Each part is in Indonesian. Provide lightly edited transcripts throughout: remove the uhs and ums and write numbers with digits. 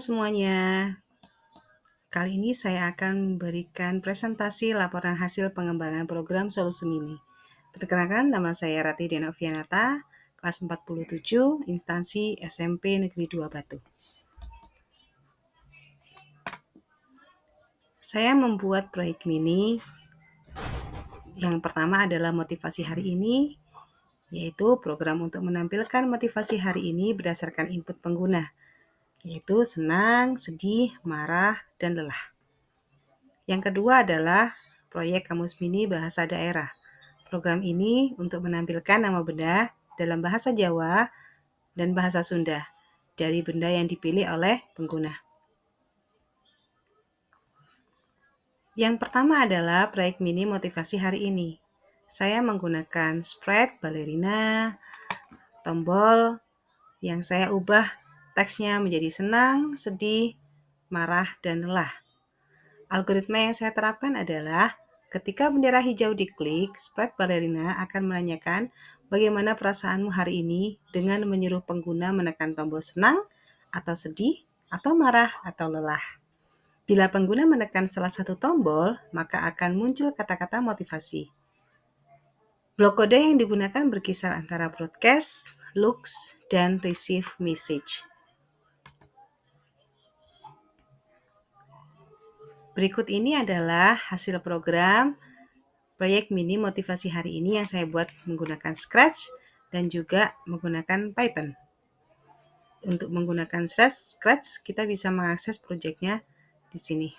Semuanya. Kali ini saya akan memberikan presentasi laporan hasil pengembangan program Solusi Mini. Perkenalkan, nama saya Rati Denovianata, kelas 47, instansi SMP Negeri 2 Batu. Saya membuat proyek mini. Yang pertama adalah motivasi hari ini, yaitu program untuk menampilkan motivasi hari ini berdasarkan input pengguna, yaitu senang, sedih, marah, dan lelah. Yang kedua adalah proyek Kamus Mini Bahasa Daerah. Program ini untuk menampilkan nama benda dalam bahasa Jawa dan bahasa Sunda dari benda yang dipilih oleh pengguna. Yang pertama adalah proyek mini motivasi hari ini. Saya menggunakan spread, balerina, tombol yang saya ubah teksnya menjadi senang, sedih, marah, dan lelah. Algoritma yang saya terapkan adalah ketika bendera hijau diklik, spread balerina akan menanyakan bagaimana perasaanmu hari ini dengan menyuruh pengguna menekan tombol senang, atau sedih, atau marah, atau lelah. Bila pengguna menekan salah satu tombol, maka akan muncul kata-kata motivasi. Blok kode yang digunakan berkisar antara broadcast, looks, dan receive message. Berikut ini adalah hasil program proyek mini motivasi hari ini yang saya buat menggunakan Scratch dan juga menggunakan Python. Untuk menggunakan Scratch, kita bisa mengakses proyeknya di sini.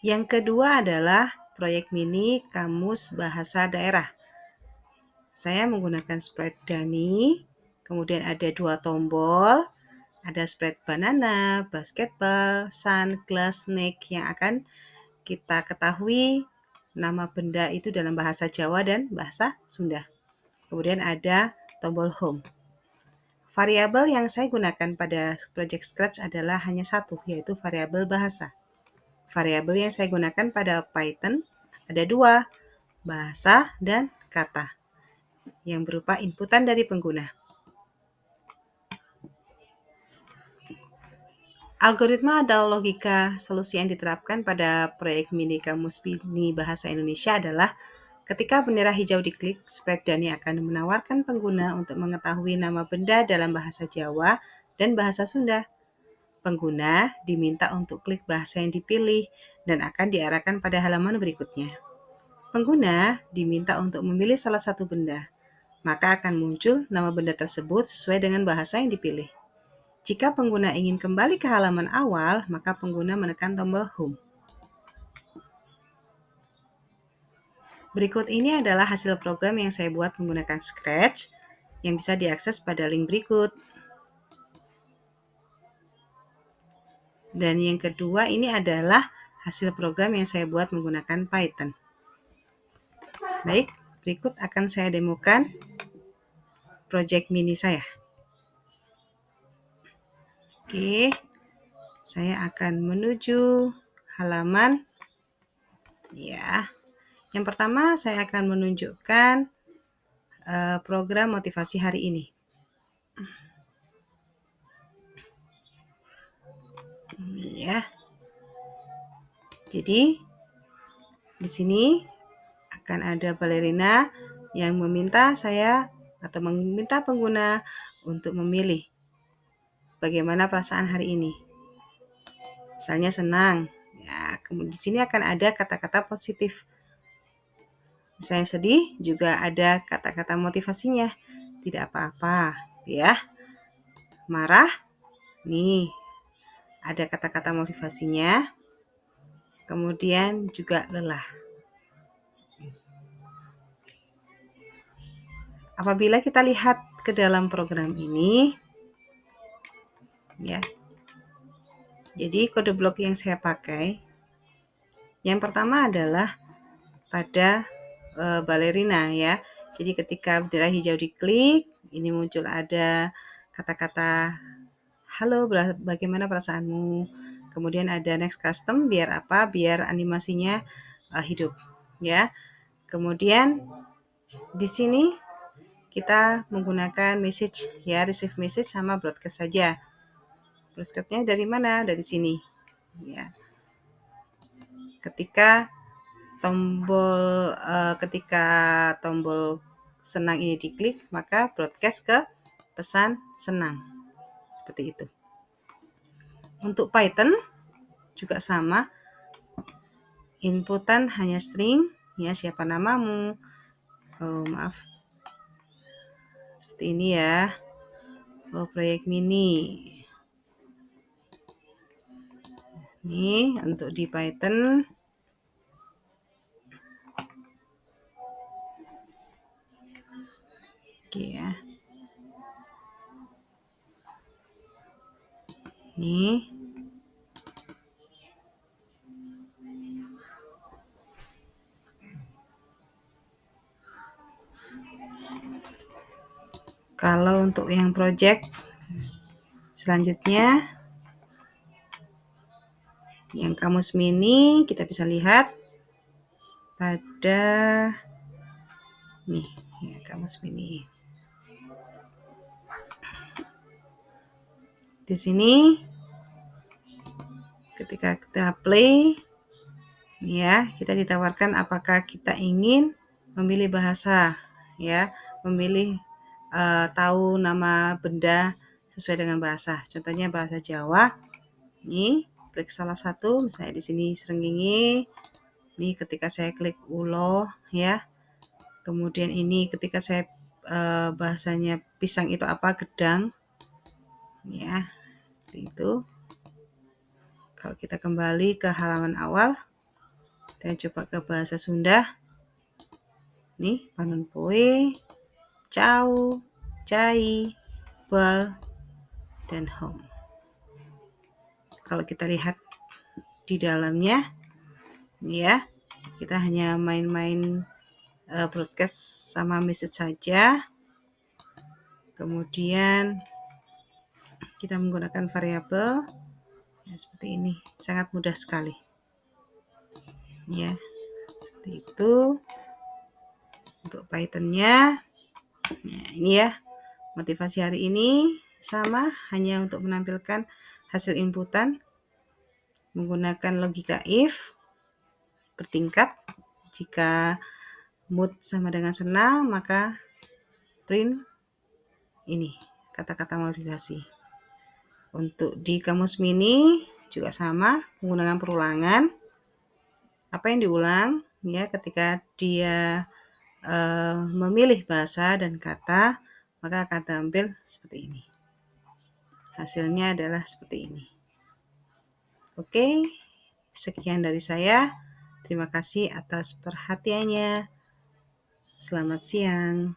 Yang kedua adalah proyek mini Kamus Bahasa Daerah. Saya menggunakan spread Dani, kemudian ada 2 tombol, ada spread banana, basketball, sun, glass, snake yang akan kita ketahui nama benda itu dalam bahasa Jawa dan bahasa Sunda. Kemudian ada tombol home. Variabel yang saya gunakan pada project Scratch adalah hanya satu, yaitu variabel bahasa. Variabel yang saya gunakan pada Python ada 2, bahasa dan kata, yang berupa inputan dari pengguna. Algoritma atau logika solusi yang diterapkan pada proyek mini Kamus Mini Bahasa Indonesia adalah ketika bendera hijau diklik, spread Dani akan menawarkan pengguna untuk mengetahui nama benda dalam bahasa Jawa dan bahasa Sunda. Pengguna diminta untuk klik bahasa yang dipilih dan akan diarahkan pada halaman berikutnya. Pengguna diminta untuk memilih salah satu benda, maka akan muncul nama benda tersebut sesuai dengan bahasa yang dipilih. Jika pengguna ingin kembali ke halaman awal, maka pengguna menekan tombol home. Berikut ini adalah hasil program yang saya buat menggunakan Scratch yang bisa diakses pada link berikut. Dan yang kedua ini adalah hasil program yang saya buat menggunakan Python. Baik, berikut akan saya demokan project mini saya. Oke, saya akan menuju halaman. Ya. Yang pertama, saya akan menunjukkan program motivasi hari ini. Ya. Jadi, di sini akan ada balerina yang meminta saya atau meminta pengguna untuk memilih bagaimana perasaan hari ini. Misalnya senang. Ya, kemudian di sini akan ada kata-kata positif. Misalnya sedih, juga ada kata-kata motivasinya. Tidak apa-apa, ya. Marah, nih, ada kata-kata motivasinya. Kemudian juga lelah. Apabila kita lihat ke dalam program ini, ya. Jadi kode blok yang saya pakai, yang pertama adalah pada balerina, ya. Jadi ketika bendera hijau diklik, ini muncul ada kata-kata halo, bagaimana perasaanmu? Kemudian ada next custom, biar apa? Biar animasinya hidup, ya. Kemudian di sini kita menggunakan message ya, receive message sama broadcast saja. Broadcastnya dari mana? Dari sini ya. Ketika tombol senang ini diklik, maka broadcast ke pesan senang. Seperti itu. Untuk Python juga sama. Inputan hanya string, ya, siapa namamu. Maaf. Seperti ini ya. Proyek mini. Ini untuk di Python. Oke ya. Ini. Kalau untuk yang project selanjutnya, yang kamus mini kita bisa lihat pada nih ya, kamus mini. Di sini ketika kita play, ya, kita ditawarkan apakah kita ingin memilih bahasa, ya, memilih tahu nama benda sesuai dengan bahasa. Contohnya bahasa Jawa. Ini klik salah satu, misalnya di sini srengenge. Ini ketika saya klik ulo, ya. Kemudian ini ketika saya bahasanya pisang itu apa? Gedang. Ya, seperti itu. Kalau kita kembali ke halaman awal, kita coba ke bahasa Sunda. Nih, panon poe, cau, cai, bal, dan home. Kalau kita lihat di dalamnya, ya, kita hanya main-main broadcast sama message saja. Kemudian kita menggunakan variabel, ya, seperti ini, sangat mudah sekali. Ya, seperti itu. Untuk Python-nya, nah ini ya, motivasi hari ini sama, hanya untuk menampilkan hasil inputan menggunakan logika if bertingkat. Jika mood sama dengan senang, maka print ini kata-kata motivasi. Untuk di kamus mini juga sama, menggunakan perulangan. Apa yang diulang ya, ketika dia memilih bahasa dan kata, maka akan tampil seperti ini. Hasilnya adalah seperti ini. Oke, sekian dari saya. Terima kasih atas perhatiannya. Selamat siang.